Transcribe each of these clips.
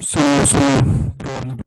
So probably.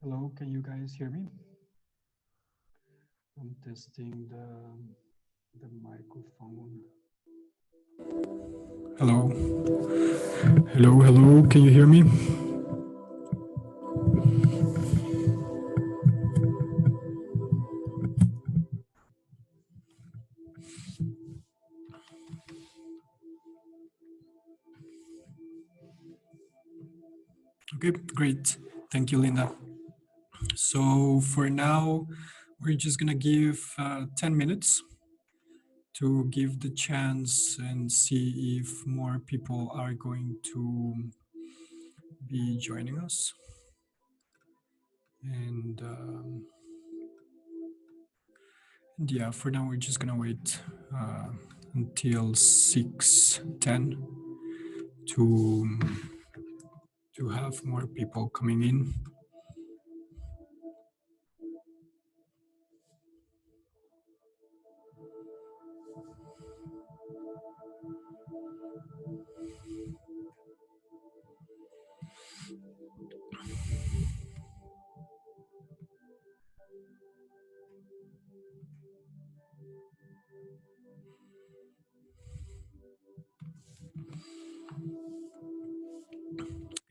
Hello, can you guys hear me? I'm testing the microphone. Hello. Hello, hello, can you hear me? Okay, great. Thank you, Linda. So for now, we're just gonna give 10 minutes to give the chance and see if more people are going to be joining us. And yeah, for now, we're just gonna wait until 6:10 to have more people coming in.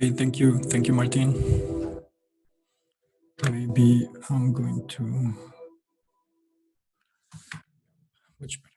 Okay, thank you, Martin. Maybe I'm going to much better.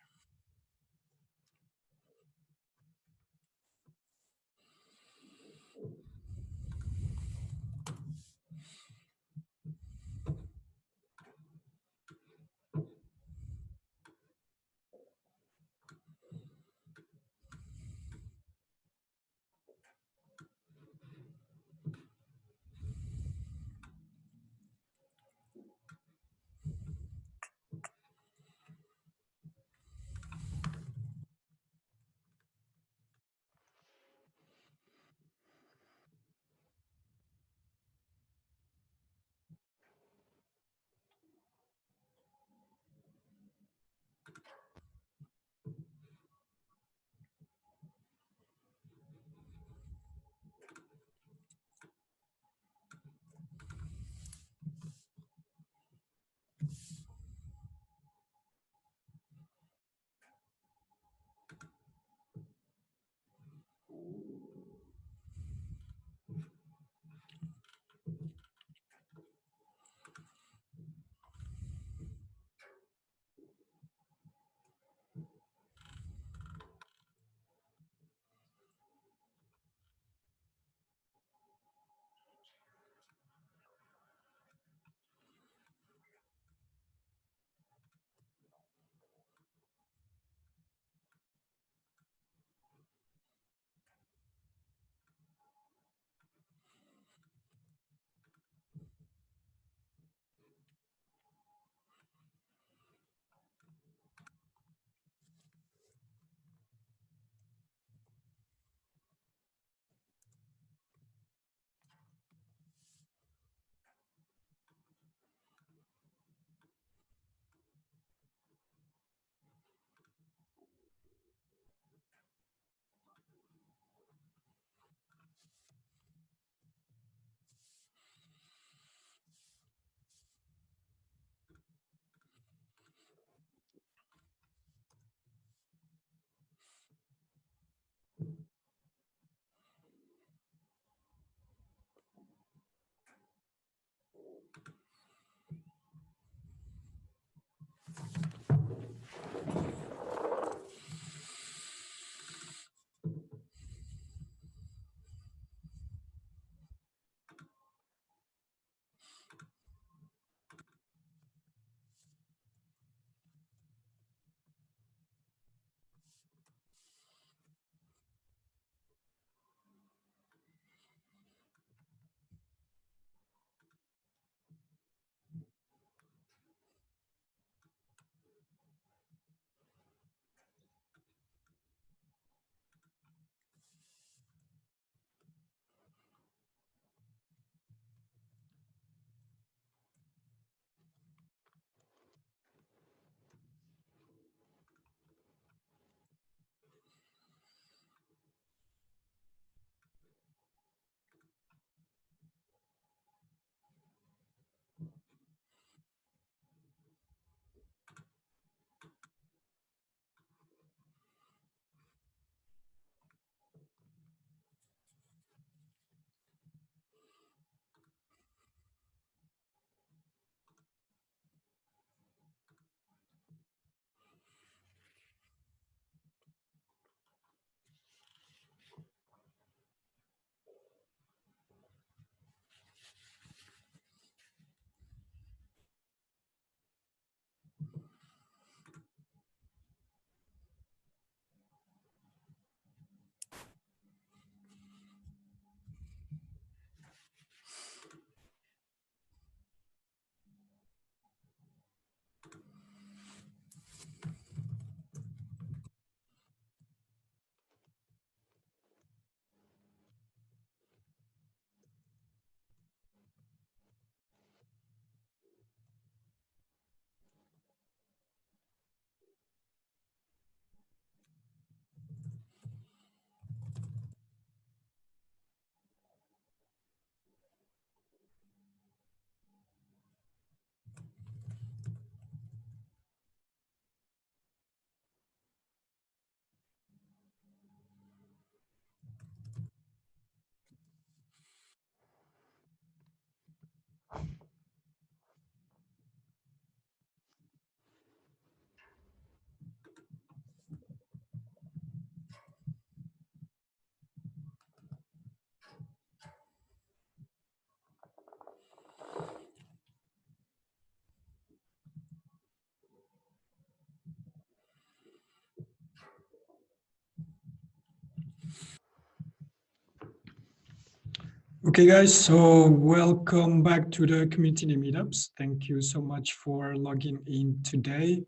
Okay, guys, so welcome back to the community meetups. Thank you so much for logging in today.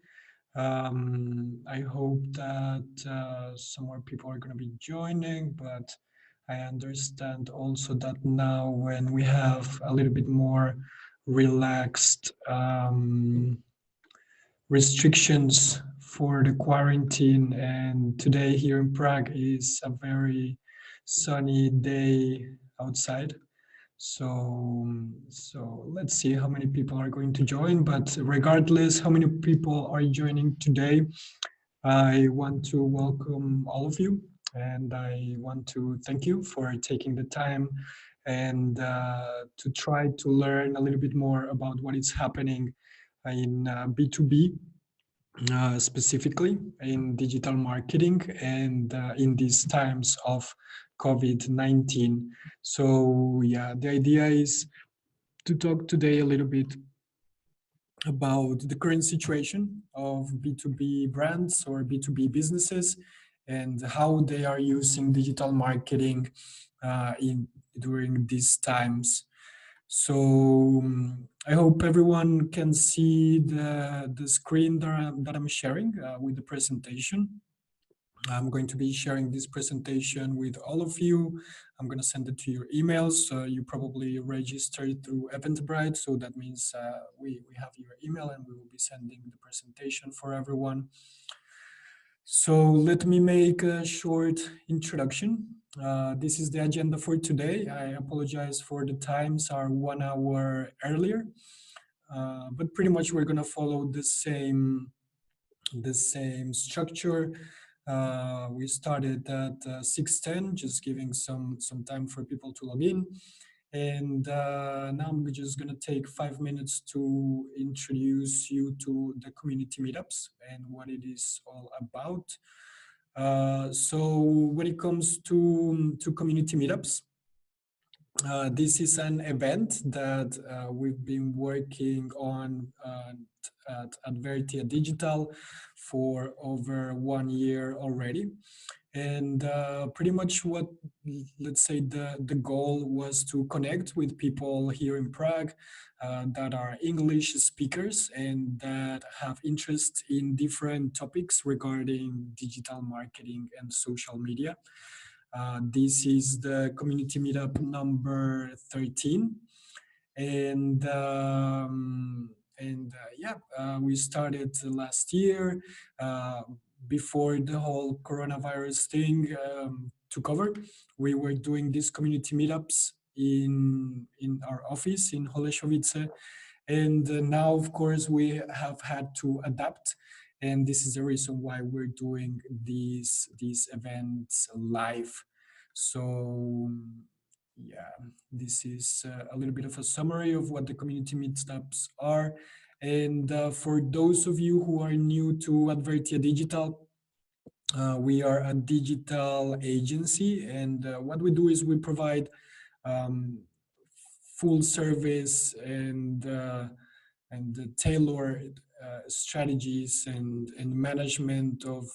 I hope that some more people are going to be joining, but I understand also that now when we have a little bit more relaxed restrictions for the quarantine, and today here in Prague is a very sunny day outside. So let's see how many people are going to join, but regardless how many people are joining today, I want to welcome all of you, and I want to thank you for taking the time and to try to learn a little bit more about what is happening in B2B, specifically in digital marketing and in these times of COVID-19. So yeah, the idea is to talk today a little bit about the current situation of B2B brands or B2B businesses and how they are using digital marketing in during these times. So I hope everyone can see the screen that I'm sharing with the presentation. I'm going to be sharing this presentation with all of you. I'm going to send it to your emails. You probably registered through Eventbrite, so that means we have your email and we will be sending the presentation for everyone. So let me make a short introduction. This is the agenda for today. I apologize for the times are 1 hour earlier, but pretty much we're going to follow the same structure. We started at 6:10, just giving some time for people to log in. And now I'm just going to take 5 minutes to introduce you to the community meetups and what it is all about. So when it comes to community meetups, this is an event that we've been working on at Advertia Digital for over 1 year already. And pretty much what, let's say, the goal was to connect with people here in Prague that are English speakers and that have interest in different topics regarding digital marketing and social media. This is the community meetup number 13. And yeah, we started last year before the whole coronavirus thing took over. We were doing these community meetups in our office in Holešovice, and now of course we have had to adapt, and this is the reason why we're doing these events live. So yeah, this is a little bit of a summary of what the community meetups are. And for those of you who are new to Advertia Digital, we are a digital agency, and what we do is we provide um, full service and the tailored strategies and management of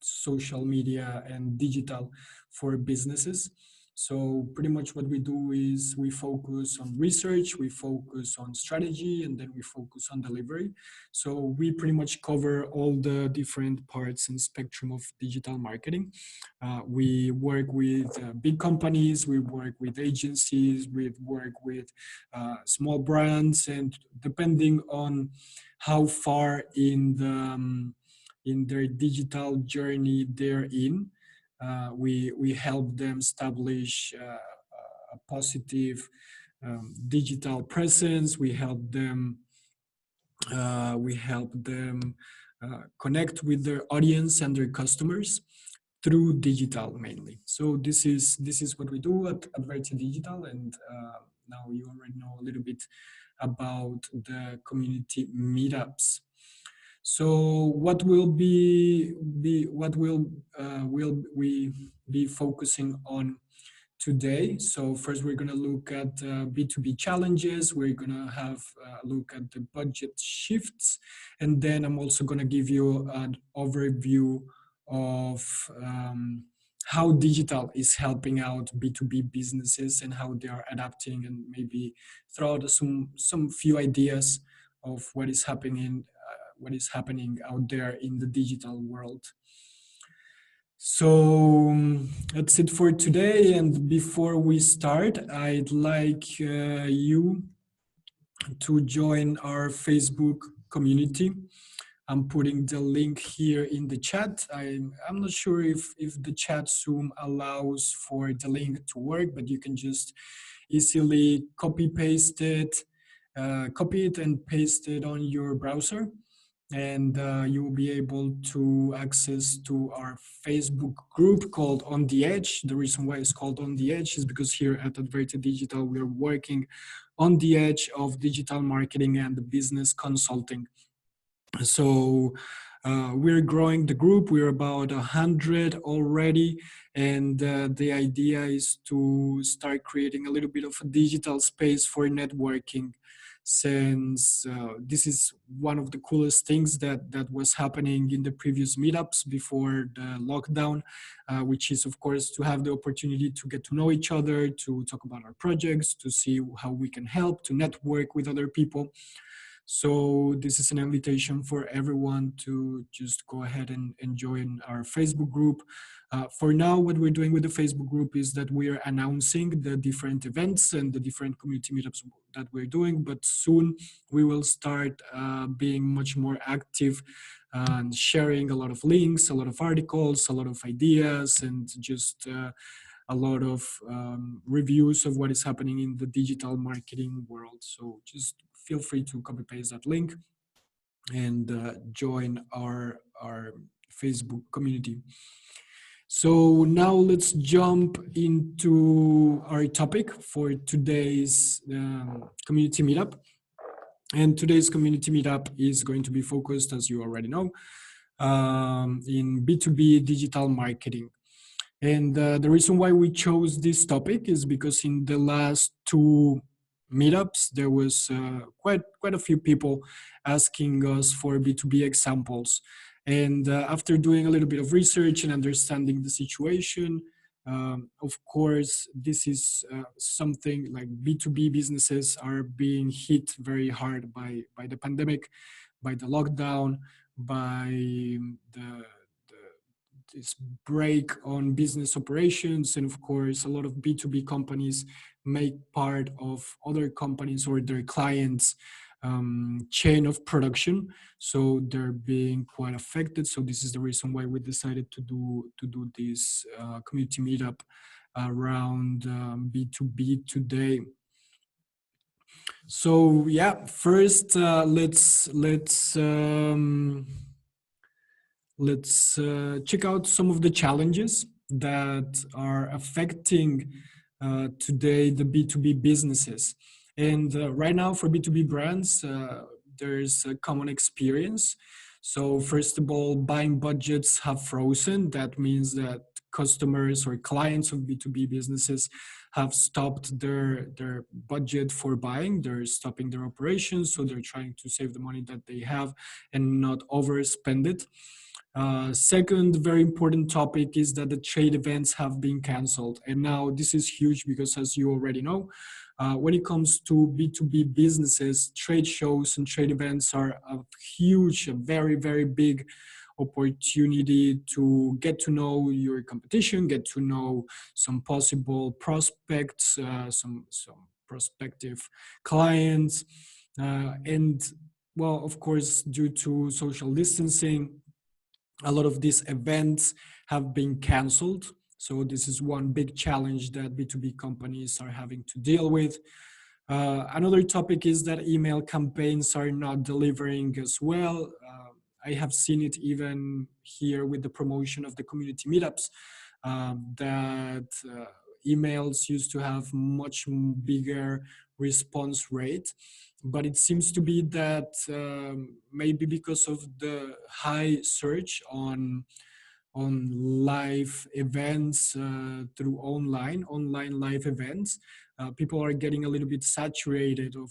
social media and digital for businesses. So pretty much what we do is we focus on research, we focus on strategy, and then we focus on delivery. So we pretty much cover all the different parts and spectrum of digital marketing. We work with big companies, we work with agencies, we work with small brands, and depending on how far in their digital journey they're in, we help them establish a positive digital presence. We help them connect with their audience and their customers through digital mainly. So this is what we do at Adverti Digital, and now you already know a little bit about the community meetups. So what will will we be focusing on today? So first we're going to look at B2B challenges. We're going to have a look at the budget shifts, and then I'm also going to give you an overview of how digital is helping out B2B businesses and how they are adapting, and maybe throw out some few ideas of what is happening out there in the digital world. So that's it for today. And before we start, I'd like you to join our Facebook community. I'm putting the link here in the chat. I'm not sure if the chat Zoom allows for the link to work, but you can just easily copy it and paste it on your browser, and you will be able to access to our Facebook group called On the Edge. The reason why it's called On the Edge is because here at Adverte Digital, we are working on the edge of digital marketing and business consulting. So we're growing the group. We're about 100 already. And the idea is to start creating a little bit of a digital space for networking, since this is one of the coolest things that was happening in the previous meetups before the lockdown, which is, of course, to have the opportunity to get to know each other, to talk about our projects, to see how we can help, to network with other people. So this is an invitation for everyone to just go ahead and join our Facebook group. For now, what we're doing with the Facebook group is that we are announcing the different events and the different community meetups that we're doing, but soon we will start being much more active and sharing a lot of links, a lot of articles, a lot of ideas, and just a lot of reviews of what is happening in the digital marketing world. So just feel free to copy paste that link and join our Facebook community. So now let's jump into our topic for today's community meetup. And today's community meetup is going to be focused, as you already know, in B2B digital marketing. And the reason why we chose this topic is because in the last two meetups, there was quite a few people asking us for B2B examples. And after doing a little bit of research and understanding the situation, of course, this is something like B2B businesses are being hit very hard by the pandemic, by the lockdown, by the this break on business operations. And of course, a lot of B2B companies make part of other companies or their clients' chain of production. So they're being quite affected. So this is the reason why we decided to do this community meetup around B2B today. So yeah, first let's check out some of the challenges that are affecting today the B2B businesses. And right now for B2B brands, there's a common experience. So first of all, buying budgets have frozen. That means that customers or clients of B2B businesses have stopped their budget for buying. They're stopping their operations. So they're trying to save the money that they have and not overspend it. Second very important topic is that the trade events have been canceled. And now this is huge because, as you already know, when it comes to B2B businesses, trade shows and trade events are a huge, a very, very big opportunity to get to know your competition, get to know some possible prospects, some prospective clients. And well, of course, due to social distancing, a lot of these events have been canceled. So this is one big challenge that B2B companies are having to deal with. Another topic is that email campaigns are not delivering as well. I have seen it even here with the promotion of the community meetups, that emails used to have much bigger response rate. But it seems to be that maybe because of the high search on live events through online live events, people are getting a little bit saturated of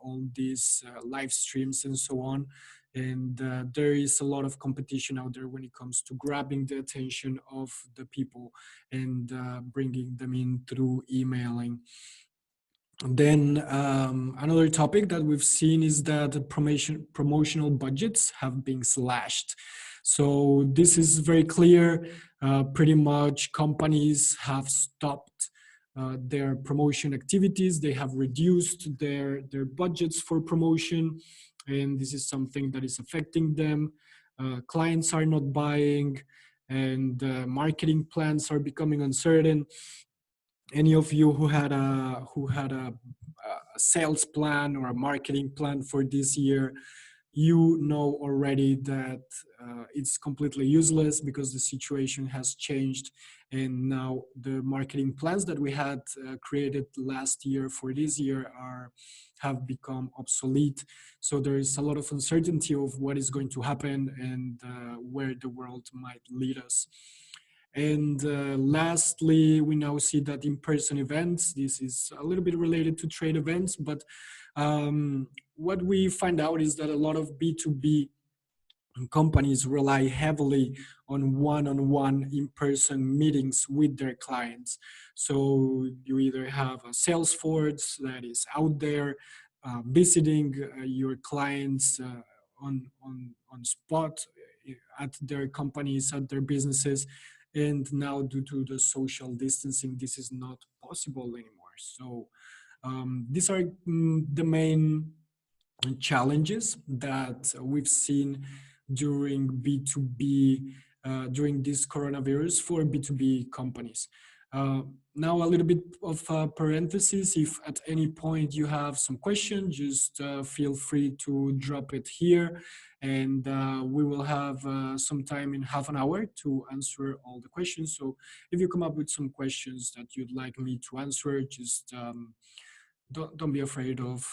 all these live streams and so on. and there is a lot of competition out there when it comes to grabbing the attention of the people and bringing them in through emailing. Then another topic that we've seen is that promotional budgets have been slashed. So this is very clear. Pretty much companies have stopped their promotion activities. They have reduced their budgets for promotion, and this is something that is affecting them. Clients are not buying, and marketing plans are becoming uncertain. Any of you who had a sales plan or a marketing plan for this year, you know already that it's completely useless because the situation has changed, and now the marketing plans that we had created last year for this year have become obsolete. So there is a lot of uncertainty of what is going to happen and where the world might lead us. And lastly, we now see that in-person events, this is a little bit related to trade events, but what we find out is that a lot of B2B companies rely heavily on one-on-one in-person meetings with their clients. So you either have a sales force that is out there visiting your clients on spot at their companies, at their businesses, and now due to the social distancing, this is not possible anymore. So these are the main challenges that we've seen during B2B, during this coronavirus for B2B companies. Now a little bit of a parenthesis, if at any point you have some questions, just feel free to drop it here, and we will have some time in half an hour to answer all the questions. So if you come up with some questions that you'd like me to answer, just don't be afraid of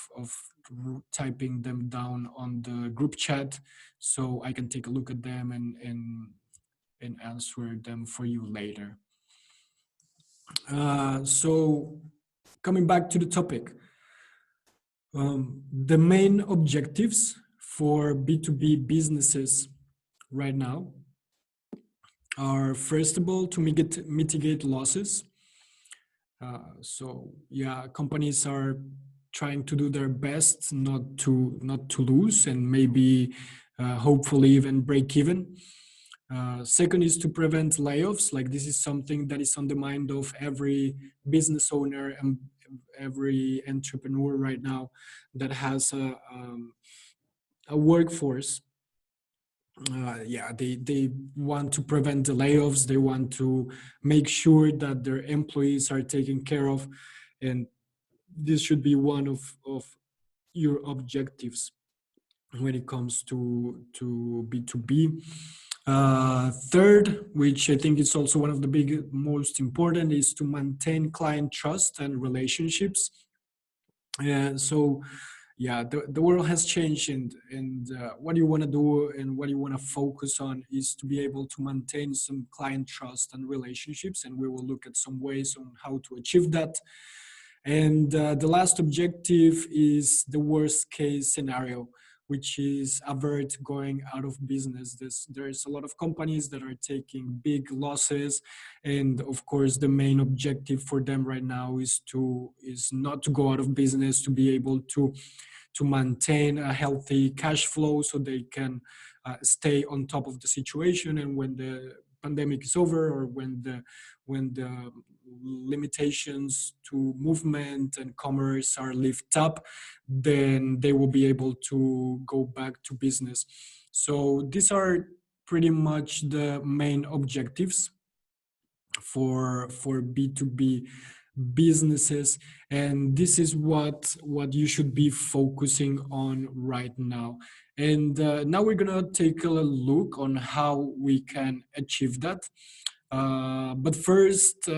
typing them down on the group chat so I can take a look at them and answer them for you later. So coming back to the topic, the main objectives for B2B businesses right now are, first of all, to mitigate losses. So yeah, companies are trying to do their best not to lose, and maybe hopefully even break even. Second is to prevent layoffs. Like, this is something that is on the mind of every business owner and every entrepreneur right now that has a workforce. Yeah, they want to prevent the layoffs. They want to make sure that their employees are taken care of, and this should be one of your objectives when it comes to B2B. Third, which I think is also one of the most important, is to maintain client trust and relationships. So yeah, the world has changed, and what you want to do and what you want to focus on is to be able to maintain some client trust and relationships, and we will look at some ways on how to achieve that. And the last objective is the worst case scenario, which is avert going out of business. There's a lot of companies that are taking big losses, and of course the main objective for them right now is not to go out of business, to be able to maintain a healthy cash flow so they can stay on top of the situation. And when the pandemic is over, or when the limitations to movement and commerce are lifted up, then they will be able to go back to business. So these are pretty much the main objectives for B2B businesses, and this is what you should be focusing on right now. And now we're gonna take a look on how we can achieve that. But first,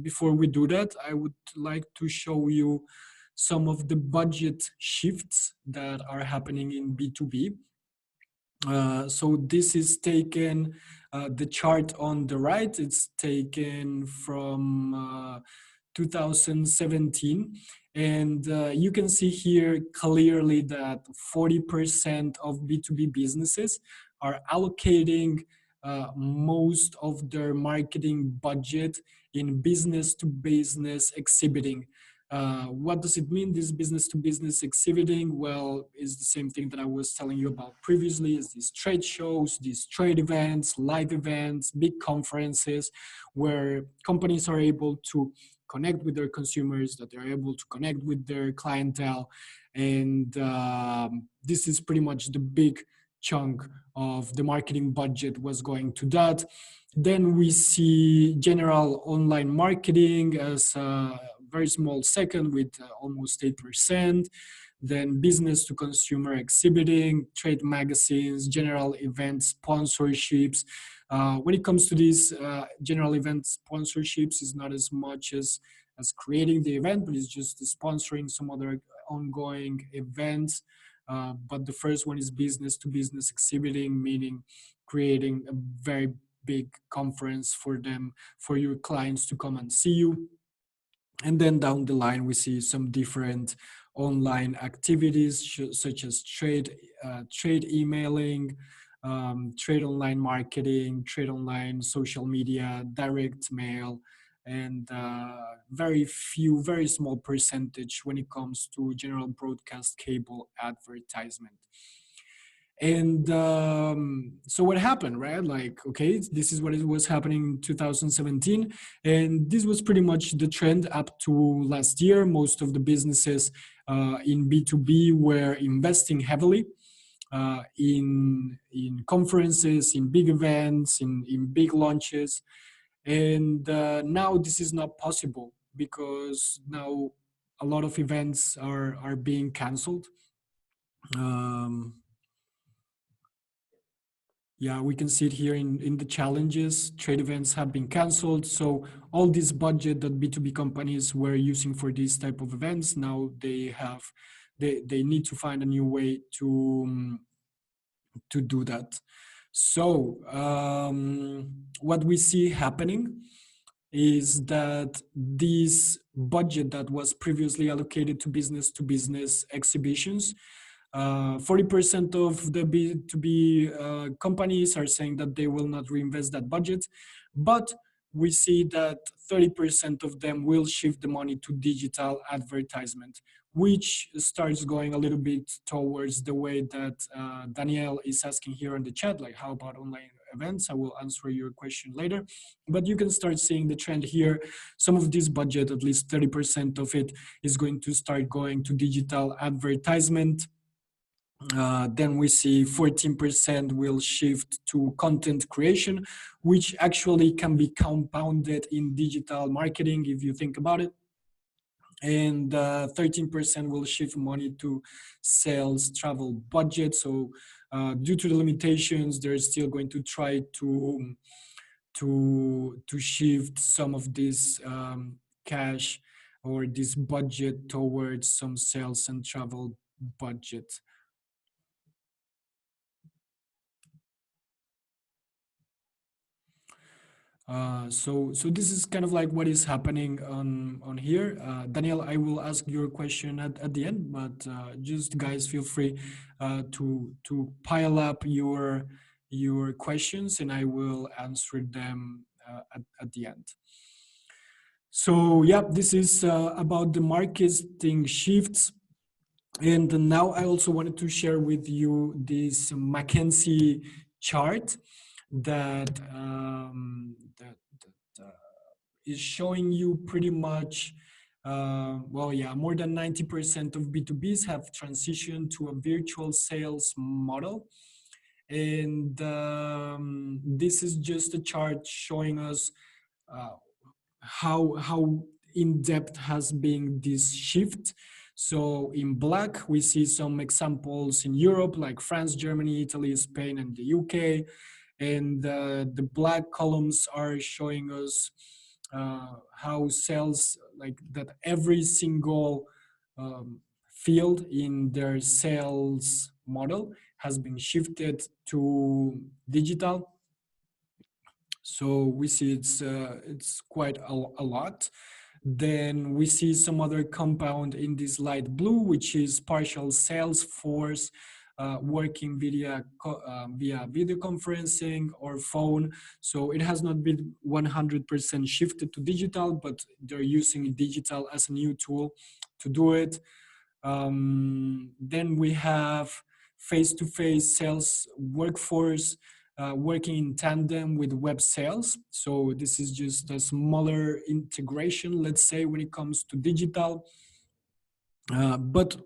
before we do that, I would like to show you some of the budget shifts that are happening in B2B. So this is taken, the chart on the right, it's taken from 2017. And you can see here clearly that 40% of B2B businesses are allocating most of their marketing budget in business to business exhibiting. What does it mean, this business to business exhibiting? Well, it's the same thing that I was telling you about previously, is these trade shows, these trade events, live events, big conferences, where companies are able to connect with their consumers, that they're able to connect with their clientele. And this is pretty much the big chunk of the marketing budget was going to that. Then we see general online marketing as a very small second with almost 8%. Then business to consumer exhibiting, trade magazines, general events, sponsorships. When it comes to these general event sponsorships, is not as much as creating the event, but it's just sponsoring some other ongoing events. But the first one is business to business exhibiting, meaning creating a very big conference for them, for your clients to come and see you. And then down the line, we see some different online activities such as trade emailing, trade online marketing, trade online social media, direct mail, and very small percentage when it comes to general broadcast cable advertisement. And so what happened, right? Like, okay, this is what it was happening in 2017. And this was pretty much the trend up to last year. Most of the businesses in B2B were investing heavily in conferences, in big events, in big launches. And now this is not possible because now a lot of events are being canceled. Yeah, we can see it here in the challenges. Trade events have been canceled. So all this budget that B2B companies were using for these type of events, now they need to find a new way to do that. So what we see happening is that this budget that was previously allocated to business exhibitions, 40% of the B2B companies are saying that they will not reinvest that budget, but we see that 30% of them will shift the money to digital advertisement, which starts going a little bit towards the way that Danielle is asking here in the chat, like how about online events? I will answer your question later, but you can start seeing the trend here. Some of this budget, at least 30% of it, is going to start going to digital advertisement. Then we see 14% will shift to content creation, which actually can be compounded in digital marketing if you think about it. And 13% will shift money to sales travel budget. So due to the limitations, they're still going to try to shift some of this cash or this budget towards some sales and travel budget. So this is kind of like what is happening on here. Daniel, I will ask your question at the end, but just guys, feel free to pile up your questions, and I will answer them at the end. So yeah, this is about the marketing shifts. And now I also wanted to share with you this McKinsey chart that is showing you pretty much, well, yeah, more than 90% of B2Bs have transitioned to a virtual sales model. And this is just a chart showing us how in-depth has been this shift. So in black, we see some examples in Europe, like France, Germany, Italy, Spain, and the UK. And the black columns are showing us how sales, like that every single field in their sales model has been shifted to digital. So we see it's quite a lot. Then we see some other compound in this light blue, which is partial sales force working via video conferencing or phone. So it has not been 100% shifted to digital, but they're using digital as a new tool to do it. Then we have face-to-face sales workforce working in tandem with web sales. So this is just a smaller integration, let's say, when it comes to digital. But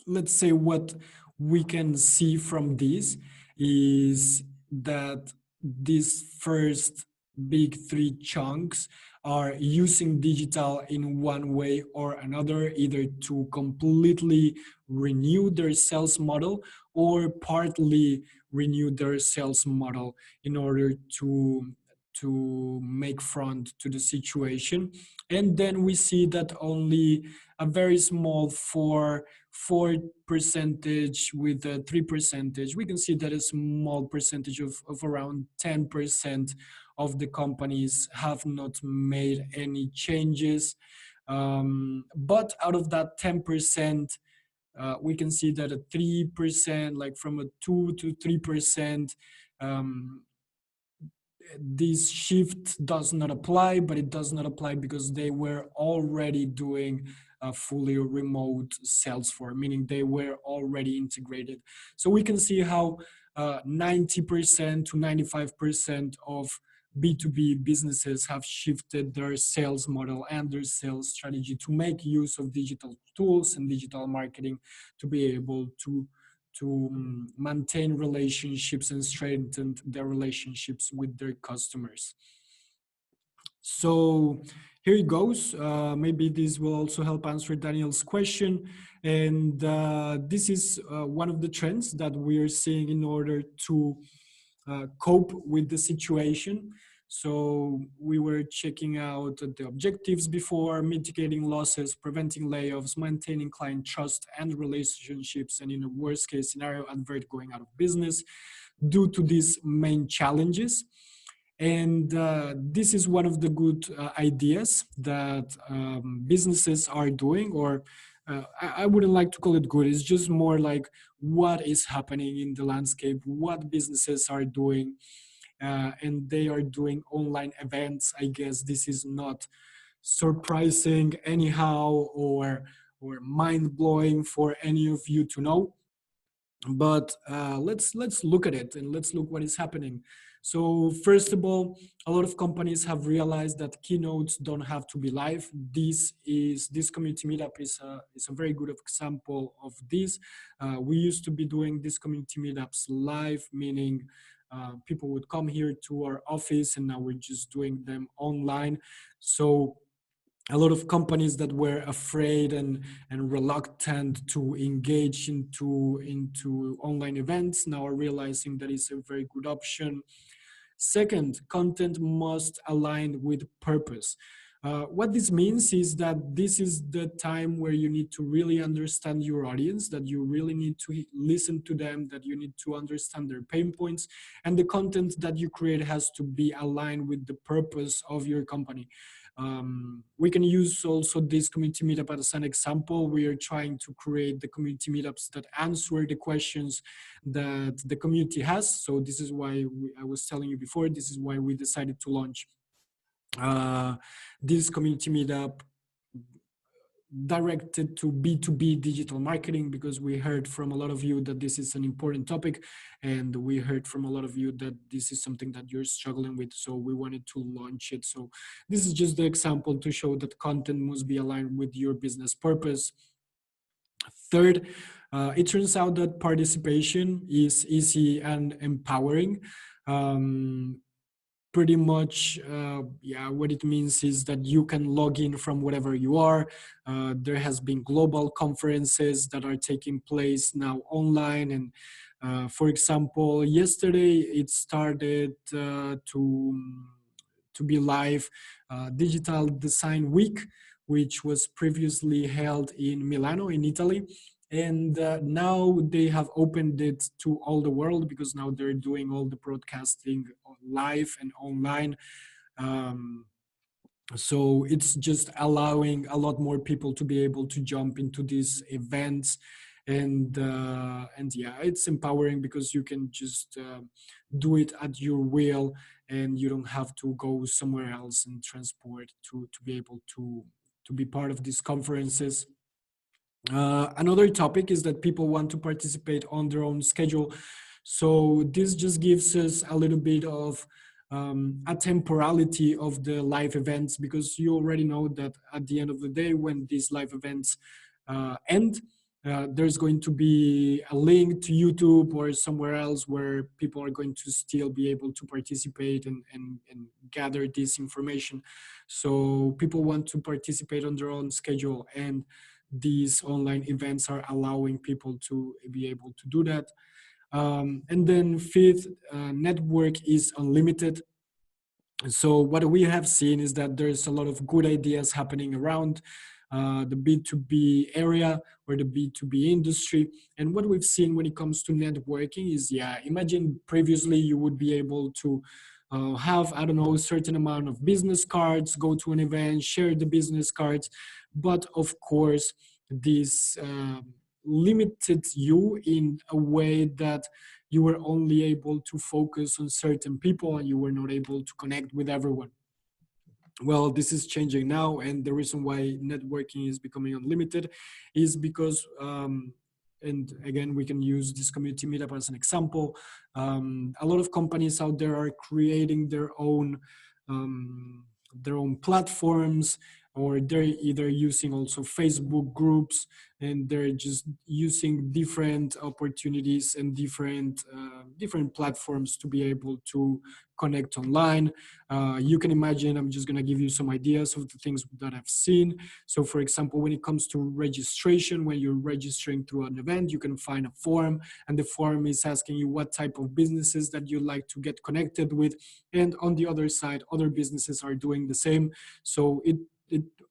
let's say what we can see from this is that these first big three chunks are using digital in one way or another, either to completely renew their sales model or partly renew their sales model in order to make front to the situation. And then we see that only a very small 4% with a 3%, we can see that a small percentage of around 10% of the companies have not made any changes. But out of that 10%, we can see that a 3%, like from a 2 to 3%, this shift does not apply, but it does not apply because they were already doing a fully remote sales force, meaning they were already integrated. So we can see how 90% to 95% of B2B businesses have shifted their sales model and their sales strategy to make use of digital tools and digital marketing to be able to maintain relationships and strengthen their relationships with their customers. So here it goes. Maybe this will also help answer Daniel's question. And this is one of the trends that we are seeing in order to cope with the situation. So we were checking out the objectives before: mitigating losses, preventing layoffs, maintaining client trust and relationships, and in a worst case scenario, avert going out of business due to these main challenges. And this is one of the good ideas that businesses are doing, or I wouldn't like to call it good. It's just more like what is happening in the landscape, what businesses are doing. And they are doing online events. I guess this is not surprising anyhow or mind-blowing for any of you to know. But let's look at it and let's look what is happening. So first of all, a lot of companies have realized that keynotes don't have to be live. This community meetup is a very good example of this. We used to be doing these community meetups live, meaning people would come here to our office, and now we're just doing them online. So a lot of companies that were afraid and reluctant to engage into online events now are realizing that it's a very good option. Second, content must align with purpose. What this means is that this is the time where you need to really understand your audience, that you really need to listen to them, that you need to understand their pain points, and the content that you create has to be aligned with the purpose of your company. We can use also this community meetup as an example. We are trying to create the community meetups that answer the questions that the community has. So this is why I was telling you before, this is why we decided to launch this community meetup directed to B2B digital marketing, because we heard from a lot of you that this is an important topic, and we heard from a lot of you that this is something that you're struggling with, so we wanted to launch it. So this is just the example to show that content must be aligned with your business purpose. Third, it turns out that participation is easy and empowering. Pretty much, what it means is that you can log in from wherever you are. There has been global conferences that are taking place now online. And for example, yesterday it started to be live Digital Design Week, which was previously held in Milano in Italy. And now they have opened it to all the world, because now they're doing all the broadcasting live and online. So it's just allowing a lot more people to be able to jump into these events. And yeah, it's empowering because you can just do it at your will, and you don't have to go somewhere else and transport to be able to be part of these conferences. Another topic is that people want to participate on their own schedule. So this just gives us a little bit of a temporality of the live events, because you already know that at the end of the day, when these live events end, there's going to be a link to YouTube or somewhere else where people are going to still be able to participate and gather this information. So people want to participate on their own schedule, and these online events are allowing people to be able to do that. And then fifth, network is unlimited. So what we have seen is that there's a lot of good ideas happening around the B2B area or the B2B industry. And what we've seen when it comes to networking is, yeah, imagine previously you would be able to have, I don't know, a certain amount of business cards, go to an event, share the business cards. But of course, this limited you in a way that you were only able to focus on certain people and you were not able to connect with everyone. Well, this is changing now, and the reason why networking is becoming unlimited is because and again, we can use this community meetup as an example. A lot of companies out there are creating their own platforms, or they're either using also Facebook groups, and they're just using different opportunities and different platforms to be able to connect online. You can imagine, I'm just going to give you some ideas of the things that I've seen. So for example, when it comes to registration, when you're registering through an event, you can find a form, and the form is asking you what type of businesses that you like to get connected with. And on the other side, other businesses are doing the same. So it,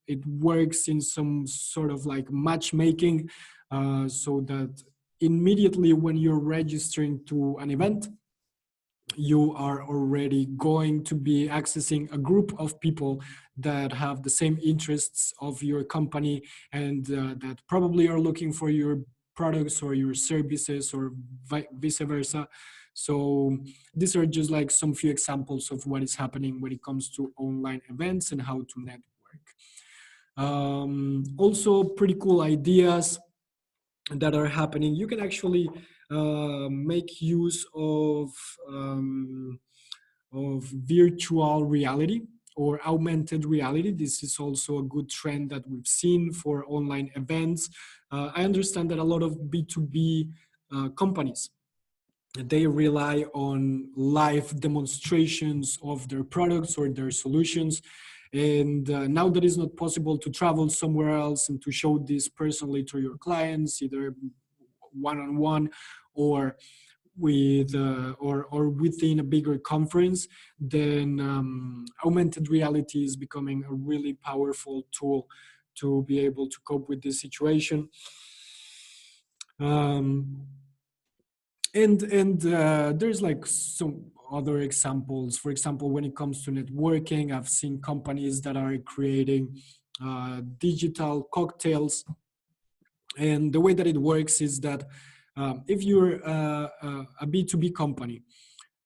it works in some sort of like matchmaking, so that immediately when you're registering to an event, you are already going to be accessing a group of people that have the same interests of your company, and that probably are looking for your products or your services, or vice versa. So these are just like some few examples of what is happening when it comes to online events and how to network. Also pretty cool ideas that are happening. You can actually make use of virtual reality or augmented reality. This is also a good trend that we've seen for online events. I understand that a lot of B2B companies, they rely on live demonstrations of their products or their solutions. And now that it's not possible to travel somewhere else and to show this personally to your clients, either one-on-one or or within a bigger conference, then augmented reality is becoming a really powerful tool to be able to cope with this situation. Um, and there's like some other examples. For example, when it comes to networking, I've seen companies that are creating digital cocktails. And the way that it works is that if you're a B2B company,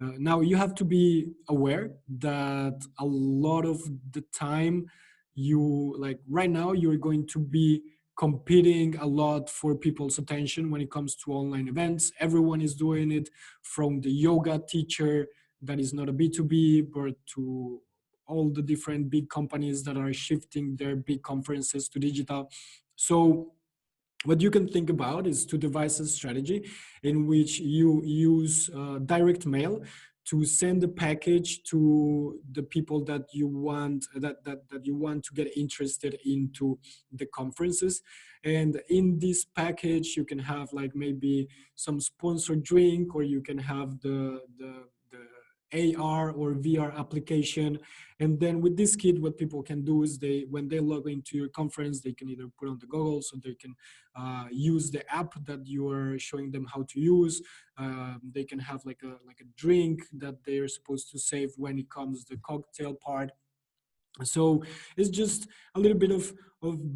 now you have to be aware that a lot of the time, you like right now you're going to be competing a lot for people's attention when it comes to online events. Everyone is doing it, from the yoga teacher that is not a B2B, but to all the different big companies that are shifting their big conferences to digital. So what you can think about is to devise a strategy in which you use direct mail to send a package to the people that you want that you want to get interested into the conferences. And in this package you can have like maybe some sponsored drink, or you can have the AR or VR application. And then with this kit, what people can do is when they log into your conference, they can either put on the goggles, or they can use the app that you are showing them how to use. They can have like a drink that they are supposed to save when it comes the cocktail part. So it's just a little bit of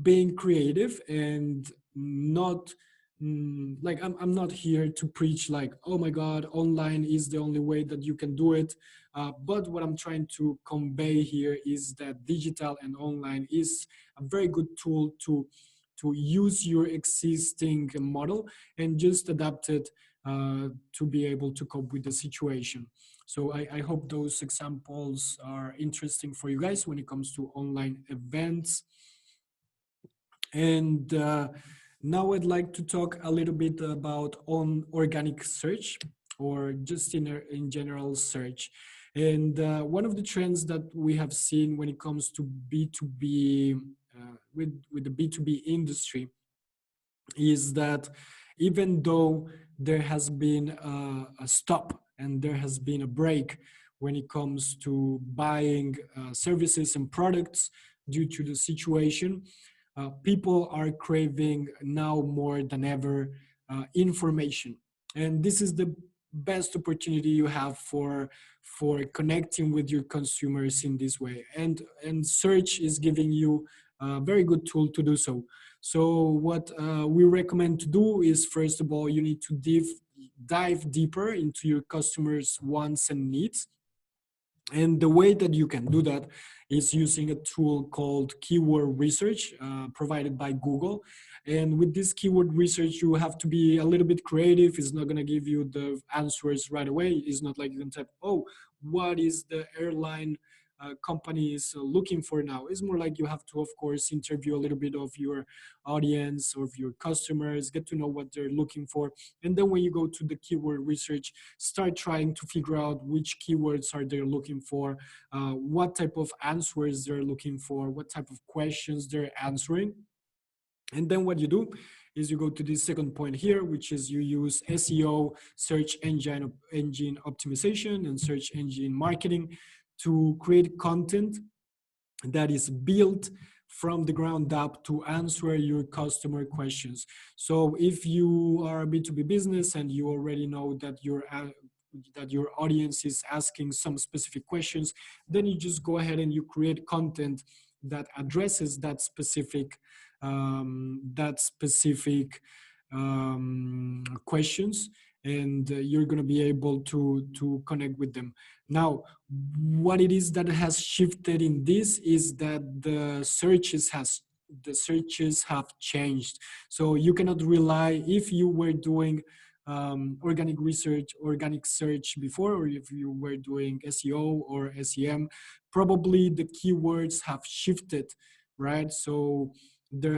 being creative and not like I'm not here to preach like, oh my god, online is the only way that you can do it, but what I'm trying to convey here is that digital and online is a very good tool to use your existing model and just adapt it to be able to cope with the situation. So I hope those examples are interesting for you guys when it comes to online events. And now I'd like to talk a little bit about on organic search, or just in general search. And one of the trends that we have seen when it comes to B2B, with the B2B industry, is that even though there has been a stop and there has been a break when it comes to buying services and products due to the situation, people are craving now more than ever information. And this is the best opportunity you have for connecting with your consumers in this way. And search is giving you a very good tool to do so. So what we recommend to do is, first of all, you need to dive deeper into your customers' wants and needs. And the way that you can do that is using a tool called keyword research, provided by Google. And with this keyword research, you have to be a little bit creative. It's not going to give you the answers right away. It's not like you can type, oh, what is the airline company is looking for now. It's more like you have to, of course, interview a little bit of your audience or of your customers, get to know what they're looking for. And then when you go to the keyword research, start trying to figure out which keywords are they looking for, what type of answers they're looking for, what type of questions they're answering. And then what you do is you go to this second point here, which is you use SEO, search engine optimization, and search engine marketing to create content that is built from the ground up to answer your customer questions. So if you are a B2B business and you already know that your audience is asking some specific questions, then you just go ahead and you create content that addresses that specific questions, and you're going to be able to connect with them. Now, what it is that has shifted in this is that the searches have changed. So you cannot rely, if you were doing organic search before, or if you were doing SEO or SEM, probably the keywords have shifted, right? So there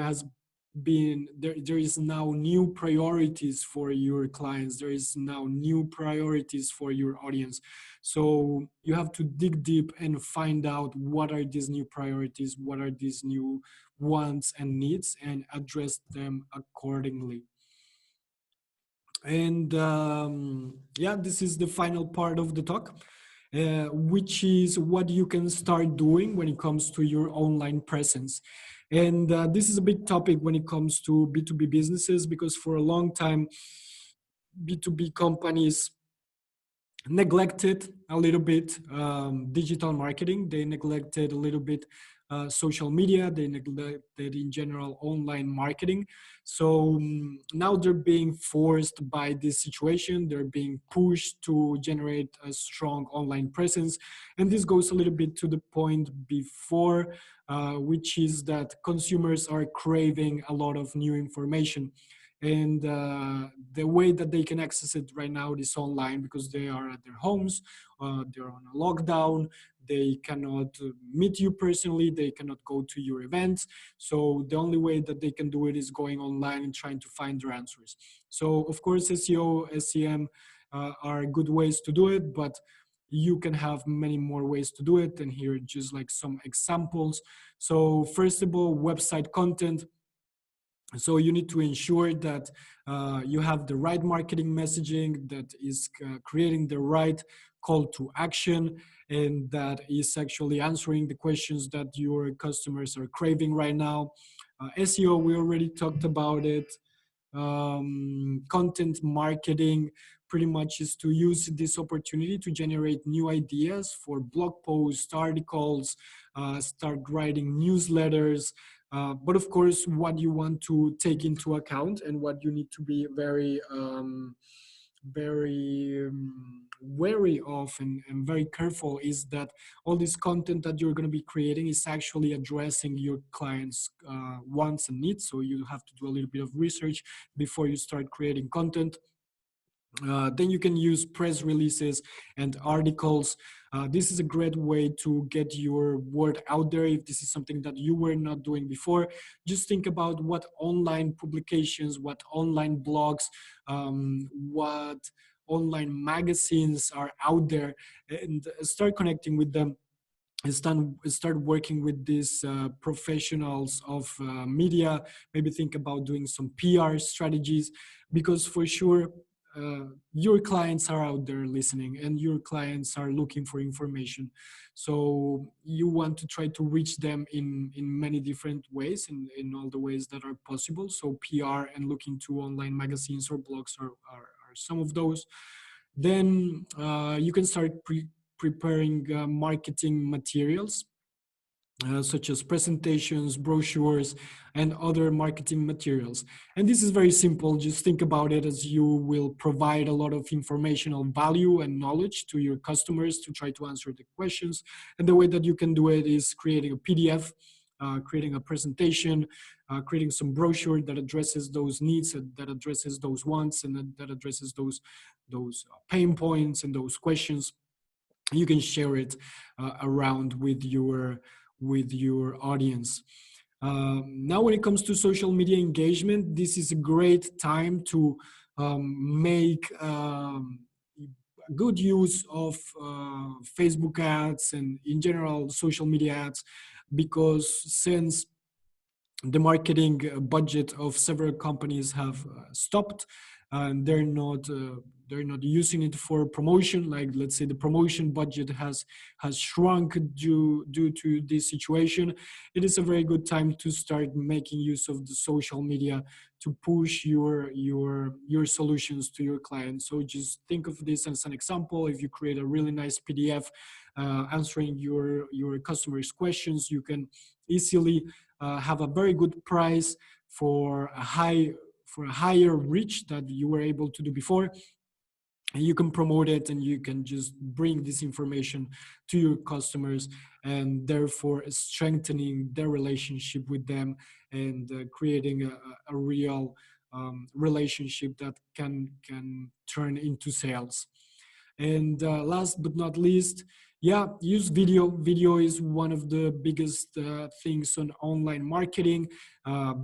is now new priorities for your clients. There is now new priorities for your audience. So you have to dig deep and find out what are these new priorities, what are these new wants and needs, and address them accordingly. And yeah, this is the final part of the talk, which is what you can start doing when it comes to your online presence. And this is a big topic when it comes to B2B businesses, because for a long time, B2B companies neglected a little bit digital marketing. They neglected a little bit social media. They neglected in general online marketing. So now they're being forced by this situation. They're being pushed to generate a strong online presence. And this goes a little bit to the point before, which is that consumers are craving a lot of new information. And the way that they can access it right now is online, because they are at their homes, they're on a lockdown, they cannot meet you personally, they cannot go to your events. So the only way that they can do it is going online and trying to find their answers. So of course, SEO, SEM are good ways to do it, but you can have many more ways to do it. And here are just like some examples. So first of all, website content. So you need to ensure that you have the right marketing messaging that is creating the right call to action, and that is actually answering the questions that your customers are craving right now. SEO, we already talked about it. Content marketing, pretty much is to use this opportunity to generate new ideas for blog posts, articles, start writing newsletters. But of course, what you want to take into account and what you need to be very wary of and very careful is that all this content that you're going to be creating is actually addressing your clients' wants and needs. So you have to do a little bit of research before you start creating content. Then you can use press releases and articles. This is a great way to get your word out there if this is something that you were not doing before. Just think about what online publications, what online blogs, what online magazines are out there, and start connecting with them. Start working with these professionals of media. Maybe think about doing some PR strategies, because for sure your clients are out there listening and your clients are looking for information. So you want to try to reach them in many different ways, in all the ways that are possible. So PR and looking to online magazines or blogs are some of those. Then you can start preparing marketing materials, such as presentations, brochures, and other marketing materials. And this is very simple. Just think about it as you will provide a lot of informational value and knowledge to your customers to try to answer the questions. And the way that you can do it is creating a PDF, creating a presentation, creating some brochure that addresses those needs, that addresses those wants, and that addresses those pain points and those questions. You can share it around with your audience. Now, when it comes to social media engagement, this is a great time to make good use of Facebook ads and in general social media ads, because since the marketing budget of several companies have stopped, and they're not using it for promotion. Like, let's say the promotion budget has shrunk due to this situation. It is a very good time to start making use of the social media to push your solutions to your clients. So just think of this as an example. If you create a really nice PDF answering your customers' questions, you can easily have a very good price for a higher reach that you were able to do before. And you can promote it, and you can just bring this information to your customers, and therefore strengthening their relationship with them, and creating a real relationship that can turn into sales. And last but not least, use video. Video is one of the biggest things on online marketing.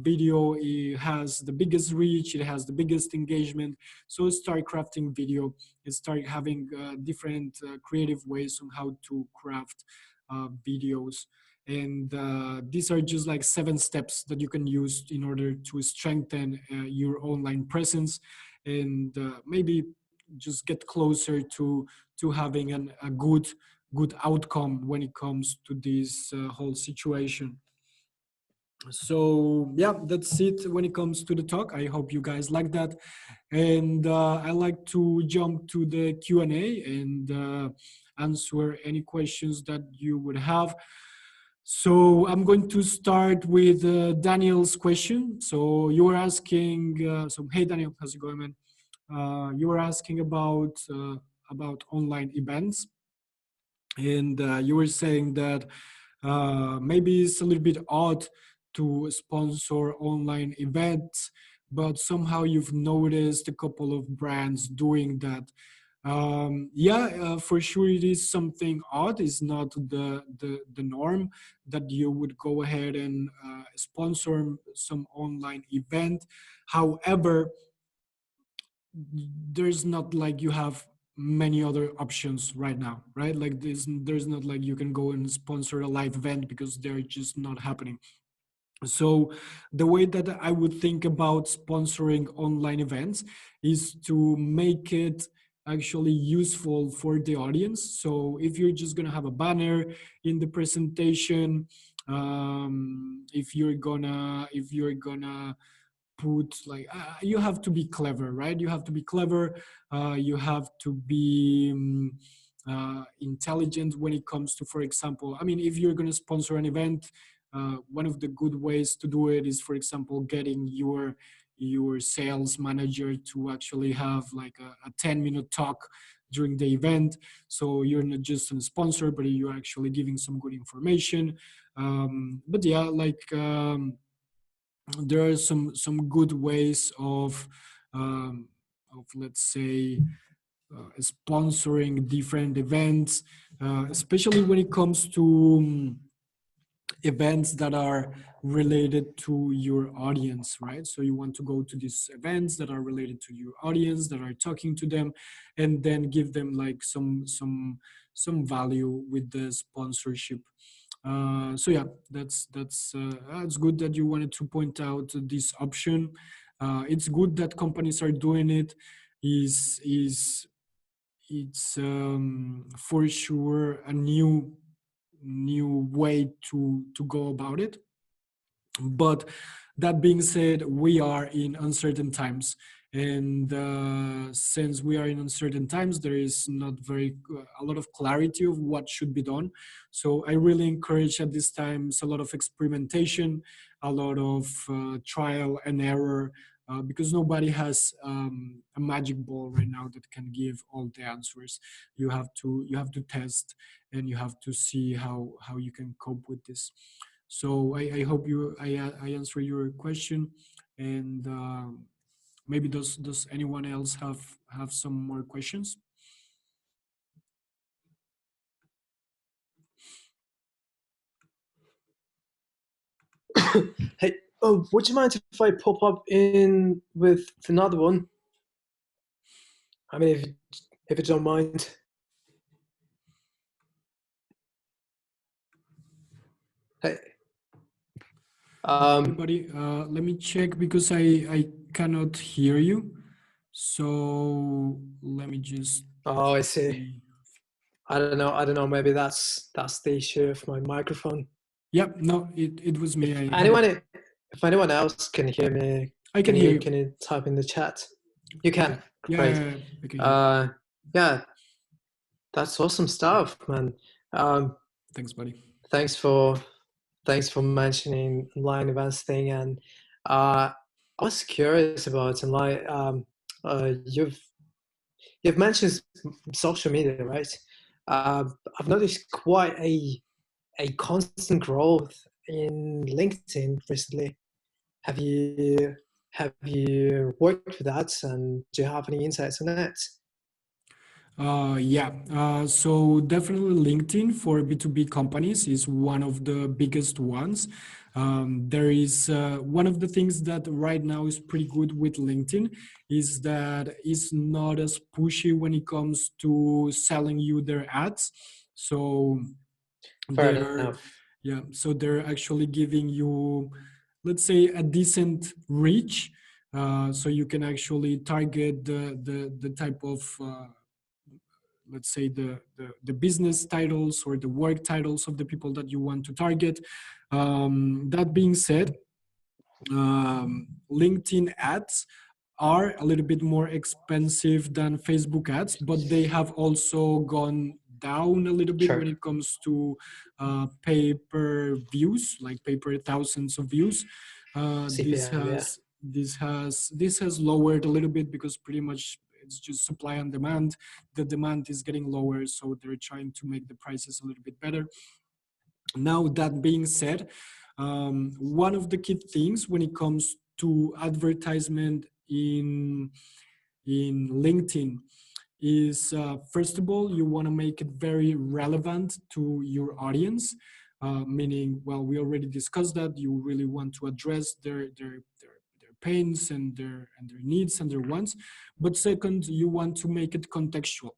Video, it has the biggest reach, it has the biggest engagement. So start crafting video and start having different creative ways on how to craft videos. And these are just like 7 steps that you can use in order to strengthen your online presence, and maybe just get closer to having a good outcome when it comes to this whole situation. So that's it when it comes to the talk. I hope you guys like that, and I like to jump to the Q&A and answer any questions that you would have. So I'm going to start with Daniel's question. So you were asking, hey Daniel, how's it going, man? You were asking about online events, and you were saying that maybe it's a little bit odd to sponsor online events, but somehow you've noticed a couple of brands doing that. For sure it is something odd. It's not the norm that you would go ahead and sponsor some online event. However, there's not like you have many other options right now, right? Like there's not like you can go and sponsor a live event, because they're just not happening. So the way that I would think about sponsoring online events is to make it actually useful for the audience. So if you're just going to have a banner in the presentation, if you're gonna put like you have to be clever, right? You have to be clever. You have to be intelligent when it comes to, for example, I mean, if you're going to sponsor an event, one of the good ways to do it is, for example, getting your sales manager to actually have like a 10-minute talk during the event. So you're not just a sponsor, but you're actually giving some good information. But yeah, like there are some good ways of let's say sponsoring different events, especially when it comes to events that are related to your audience, right? So you want to go to these events that are related to your audience, that are talking to them, and then give them like some value with the sponsorship. So yeah, that's good that you wanted to point out this option. It's good that companies are doing it. It's for sure a new way to go about it. But that being said, we are in uncertain times, and since we are in uncertain times, there is not a lot of clarity of what should be done. So I really encourage at these times a lot of experimentation, a lot of trial and error, because nobody has a magic ball right now that can give all the answers. You have to test, and you have to see how you can cope with this. So I hope I answer your question, and maybe does anyone else have some more questions? Hey, oh, would you mind if I pop up in with another one? I mean, if you don't mind. Hey, Everybody, let me check because I cannot hear you. So let me just. oh, I see. I don't know. Maybe that's the issue of my microphone. Yep, no, it was me. If anyone else can hear me, I can hear you. Can you type in the chat? You can. Yeah, Great. yeah, I can hear. Yeah, that's awesome stuff, man. Thanks, buddy. Thanks for mentioning online events thing, and I was curious about online. You've mentioned social media, right? I've noticed quite a constant growth in LinkedIn recently. Have you worked with that, and do you have any insights on that? Yeah, so definitely LinkedIn for B2B companies is one of the biggest ones. There is one of the things that right now is pretty good with LinkedIn is that it's not as pushy when it comes to selling you their ads. So Fair they're enough. yeah, so they're actually giving you, let's say, a decent reach, so you can actually target the type of let's say the business titles or the work titles of the people that you want to target. That being said, LinkedIn ads are a little bit more expensive than Facebook ads, but they have also gone down a little bit Sure. when it comes to pay per views, like pay per thousands of views. This CPM, yeah. has this has lowered a little bit because pretty much it's just supply and demand. The demand is getting lower, so they're trying to make the prices a little bit better. Now, that being said, one of the key things when it comes to advertisement in LinkedIn is first of all, you want to make it very relevant to your audience, meaning, well, we already discussed that you really want to address their pains and their needs and their wants. But second, you want to make it contextual.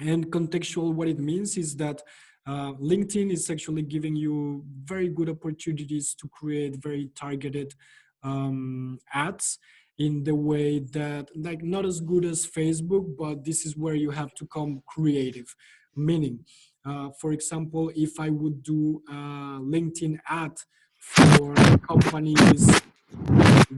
And contextual, what it means is that LinkedIn is actually giving you very good opportunities to create very targeted ads in the way that, like, not as good as Facebook, but this is where you have to come creative. Meaning, for example, if I would do a LinkedIn ad for companies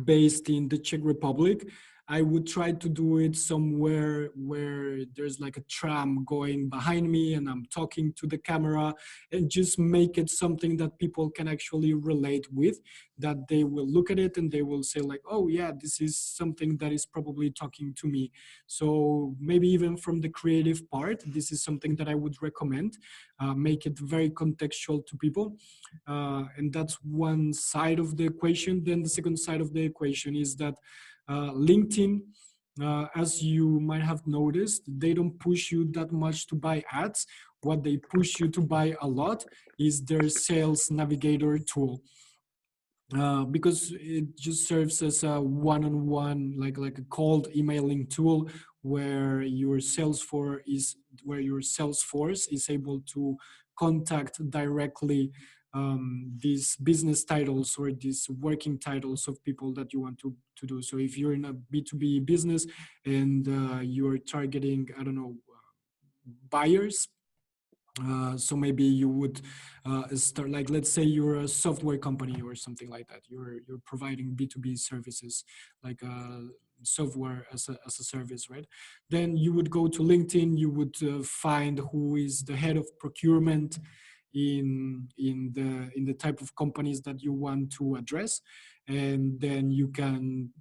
based in the Czech Republic, I would try to do it somewhere where there's like a tram going behind me and I'm talking to the camera, and just make it something that people can actually relate with, that they will look at it and they will say like, oh yeah, this is something that is probably talking to me. So maybe even from the creative part, this is something that I would recommend. Make it very contextual to people. And that's one side of the equation. Then the second side of the equation is that LinkedIn, as you might have noticed, they don't push you that much to buy ads. What they push you to buy a lot is their sales navigator tool. Because it just serves as a one-on-one, like a cold emailing tool, where your sales force is able to contact directly these business titles or these working titles of people that you want to do. So if you're in a B2B business and you're targeting, I don't know, buyers, so maybe you would start, like, let's say you're a software company or something like that. You're providing B2B services, like software as a service, right? Then you would go to LinkedIn. You would find who is the head of procurement in the type of companies that you want to address, and then you can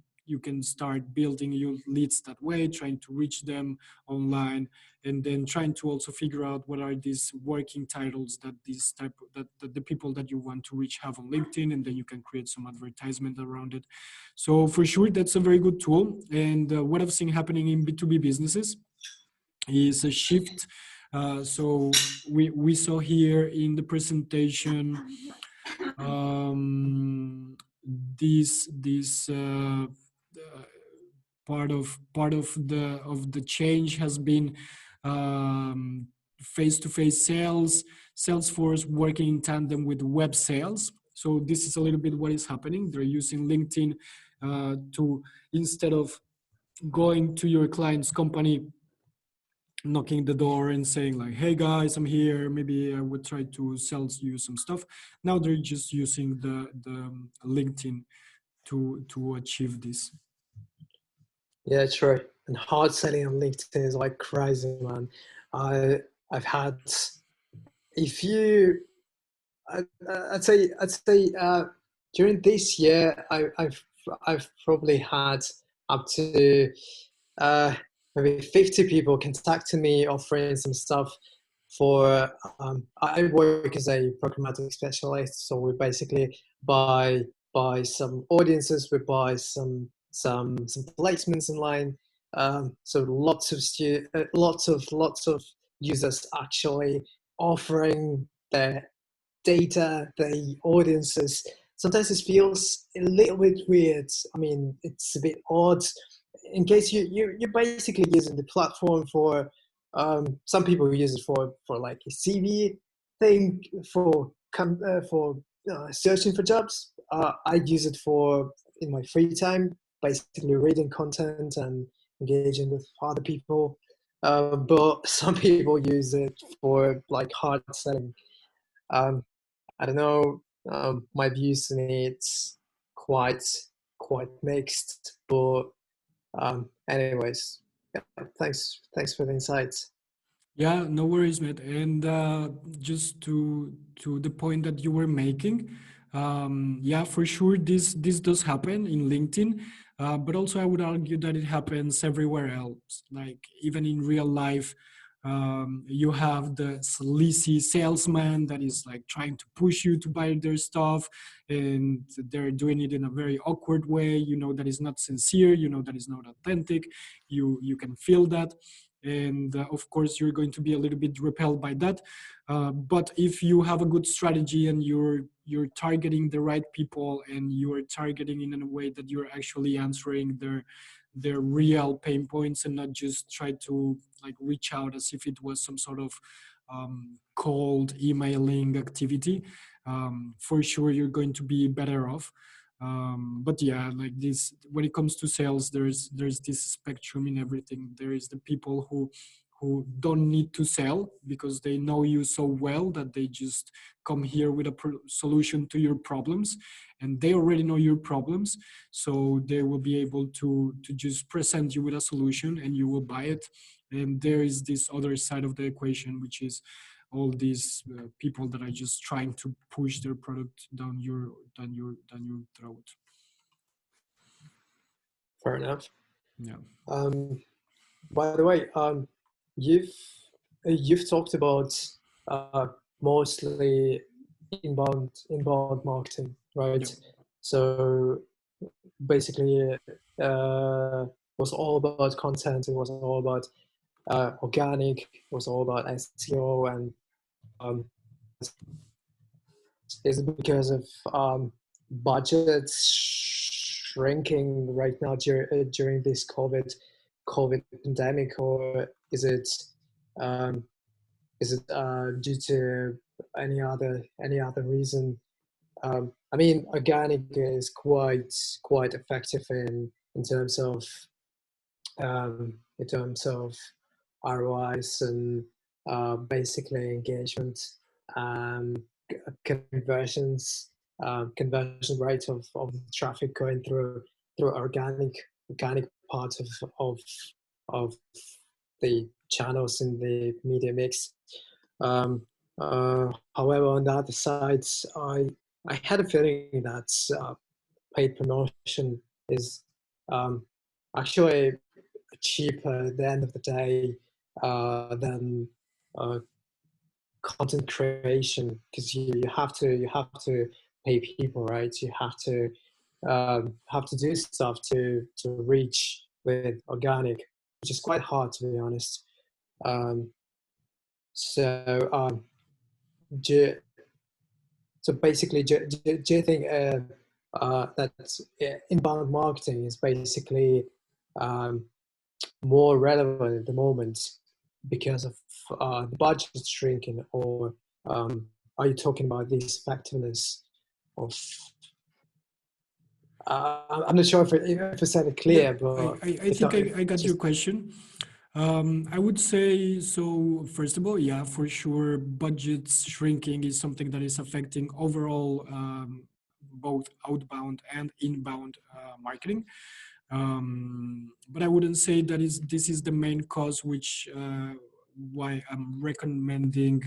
start building your leads that way, trying to reach them online, and then trying to also figure out what are these working titles that that the people that you want to reach have on LinkedIn, and then you can create some advertisement around it. So for sure, that's a very good tool. And what I've seen happening in B2B businesses is a shift. So we saw here in the presentation um, this part of the change has been face-to-face sales, Salesforce working in tandem with web sales. So this is a little bit what is happening. They're using LinkedIn to, instead of going to your client's company, knocking the door and saying like, hey guys, I'm here, maybe I would try to sell you some stuff. Now they're just using the LinkedIn to achieve this. Yeah, true. And hard selling on LinkedIn is like crazy, man. I've had a few. I'd say during this year, I've probably had up to uh, maybe 50 people contacting me offering some stuff for. I work as a programmatic specialist, so we basically buy some audiences, we buy some placements in line. So lots of users actually offering their data, the audiences. Sometimes it feels a little bit weird. I mean, it's a bit odd. In case you're basically using the platform for some people use it for like a CV thing for searching for jobs. I use it for in my free time, basically reading content and engaging with other people. But some people use it for like hard selling. Um, I don't know. My views on it's quite quite mixed, but anyways, yeah, thanks for the insights. Yeah, no worries, mate. And just to the point that you were making, yeah, for sure, this does happen in LinkedIn, but also I would argue that it happens everywhere else. Like even in real life, you have the sleazy salesman that is like trying to push you to buy their stuff, and they're doing it in a very awkward way. You know that is not sincere. You know that is not authentic. You can feel that, and of course you're going to be a little bit repelled by that, but if you have a good strategy and you're targeting the right people, and you're targeting in a way that you're actually answering their real pain points, and not just try to like reach out as if it was some sort of cold emailing activity, for sure you're going to be better off. But yeah, like this, when it comes to sales, there's this spectrum in everything. There is the people who don't need to sell because they know you so well that they just come here with a solution to your problems, and they already know your problems, so they will be able to just present you with a solution and you will buy it. And there is this other side of the equation, which is all these people that are just trying to push their product down your throat. Fair enough. Yeah. By the way, you've you've talked about uh, mostly inbound marketing, right? Yeah. So basically, was all about content. It was all about organic. It was all about SEO, and um, is it because of budgets shrinking right now during this COVID pandemic, or um, is it due to any other reason? I mean, organic is quite effective in terms of ROIs and basically engagement, um, conversions, conversion rate of traffic going through organic part of the channels in the media mix. Um, However, on the other side, I had a feeling that paid promotion is um, actually cheaper at the end of the day than uh, content creation, because you have to pay people, right? You have to do stuff to reach with organic, which is quite hard, to be honest. Um, so do you, so basically, do you think that inbound marketing is basically um, more relevant at the moment because of the budget shrinking, or are you talking about the effectiveness of? I'm not sure if I said it Yeah, clear, but I if think not, if I got your just question. I would say, so first of all, yeah, for sure, budgets shrinking is something that is affecting overall both outbound and inbound marketing. But I wouldn't say that this is the main cause, which why I'm recommending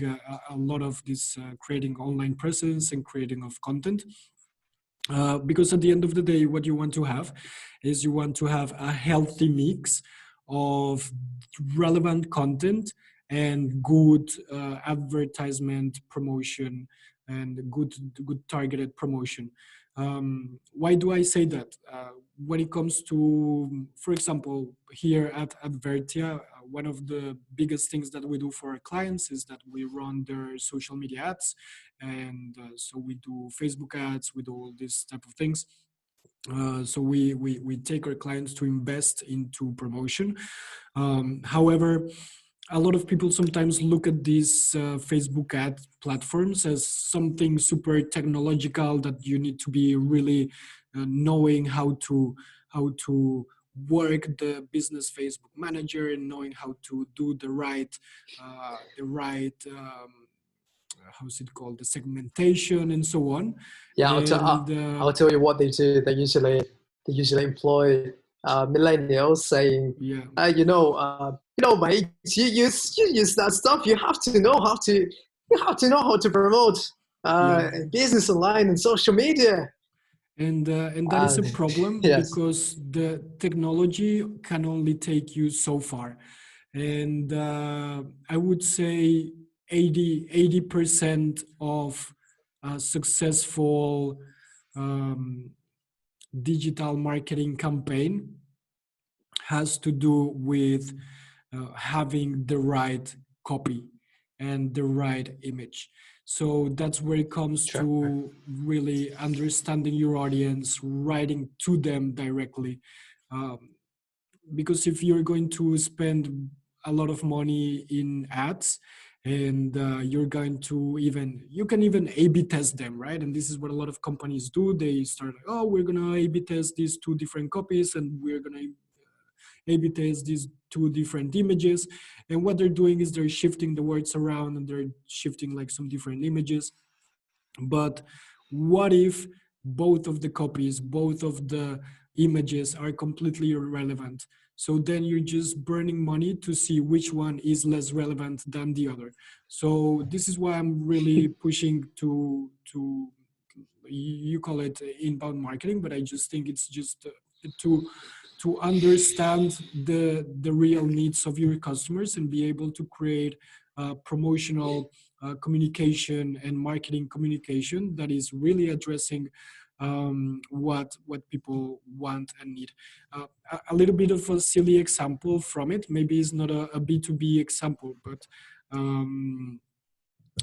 a lot of this creating online presence and creating of content. Because at the end of the day, what you want to have is you want to have a healthy mix of relevant content and good advertisement promotion and good targeted promotion. Why do I say that? When it comes to, for example, here at Advertia, one of the biggest things that we do for our clients is that we run their social media ads, and so we do Facebook ads, we do all these type of things. So we take our clients to invest into promotion. However, a lot of people sometimes look at these Facebook ad platforms as something super technological that you need to be really knowing how to work the business Facebook manager and knowing how to do the right how's it called, the segmentation and so on. yeah, And I'll tell you what they do. They usually employ millennials saying, yeah, mate, you use that stuff. You have to know how to promote yeah. business online and social media. And that is a problem Yes. because the technology can only take you so far. And I would say 80% of a successful um, digital marketing campaign has to do with having the right copy and the right image. So that's where it comes Sure. to really understanding your audience, writing to them directly. Um, because if you're going to spend a lot of money in ads, and you're going to you can even A/B test them, right? And this is what a lot of companies do. They start like, oh, we're gonna A/B test these two different copies, and we're gonna A/B test these two different images, and what they're doing is they're shifting the words around and they're shifting like some different images. But what if both of the copies, both of the images are completely irrelevant? So then you're just burning money to see which one is less relevant than the other. So this is why I'm really pushing to you call it inbound marketing, but I just think it's just to understand the real needs of your customers and be able to create promotional communication and marketing communication that is really addressing what people want and need. A little bit of a silly example from it, maybe it's not a B2B example, but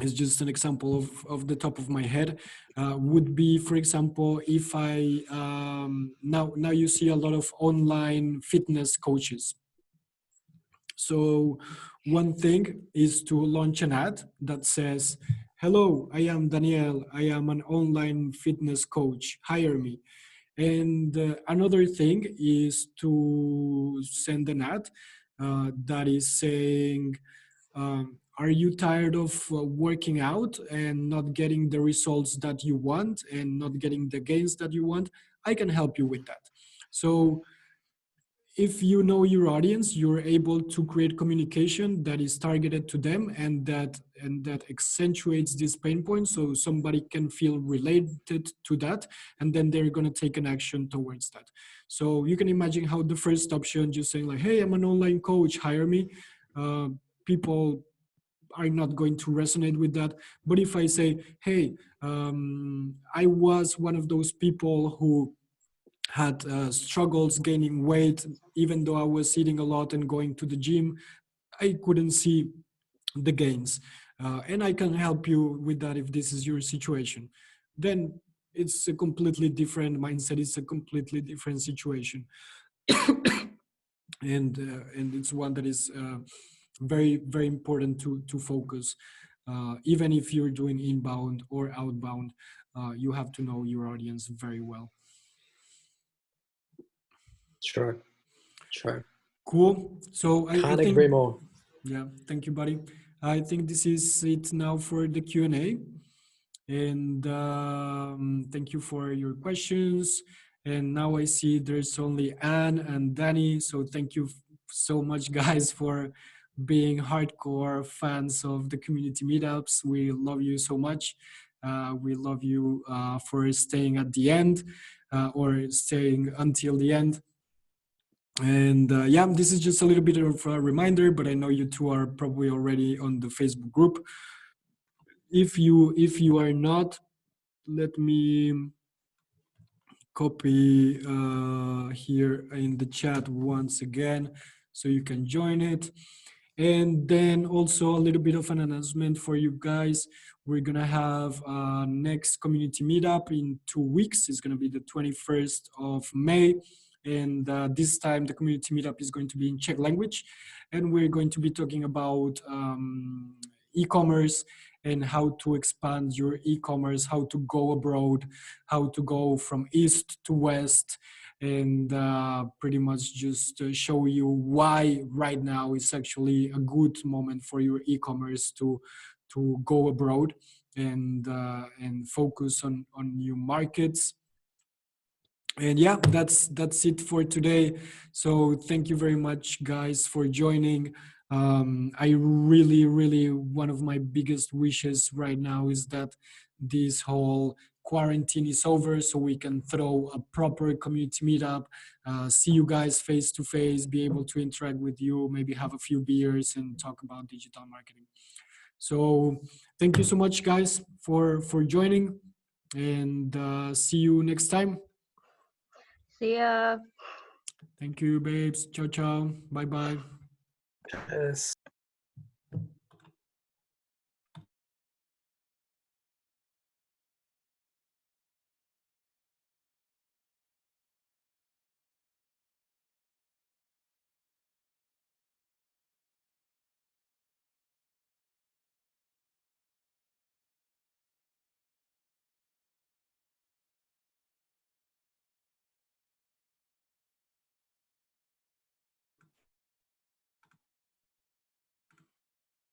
it's just an example of the top of my head, would be, for example, if I now you see a lot of online fitness coaches. So one thing is to launch an ad that says, "Hello, I am Daniel. I am an online fitness coach. Hire me." And another thing is to send an ad that is saying, are you tired of working out and not getting the results that you want and not getting the gains that you want? I can help you with that. So if you know your audience, you're able to create communication that is targeted to them and that accentuates this pain point, so somebody can feel related to that, and then they're going to take an action towards that. So you can imagine how the first option, just saying like, "Hey, I'm an online coach, hire me," people are not going to resonate with that. But if I say, "Hey, I was one of those people who had struggles gaining weight, even though I was eating a lot and going to the gym, I couldn't see the gains. And I can help you with that if this is your situation," then it's a completely different mindset. It's a completely different situation. And it's one that is very, very important to focus. Even if you're doing inbound or outbound, you have to know your audience very well. Sure. Cool. So I Can't think, agree more. yeah, thank you, buddy. I think this is it now for the Q&A. And thank you for your questions. And now I see there's only Anne and Danny. So thank you so much, guys, for being hardcore fans of the community meetups. We love you so much. We love you for staying at the end or staying until the end. And yeah, this is just a little bit of a reminder, but I know you two are probably already on the Facebook group. If you are not, let me copy here in the chat once again so you can join it. And then also a little bit of an announcement for you guys. We're gonna have next community meetup in 2 weeks. It's gonna be the 21st of May. And this time the community meetup is going to be in Czech language. And we're going to be talking about e-commerce and how to expand your e-commerce, how to go abroad, how to go from east to west, and pretty much just show you why right now is actually a good moment for your e-commerce to go abroad and focus on new markets. And yeah, that's it for today. So thank you very much, guys, for joining. I really, one of my biggest wishes right now is that this whole quarantine is over so we can throw a proper community meetup, see you guys face to face, be able to interact with you, maybe have a few beers and talk about digital marketing. So thank you so much, guys, for joining, and see you next time. See ya. Thank you, babes. Ciao, ciao. Bye, bye. Yes.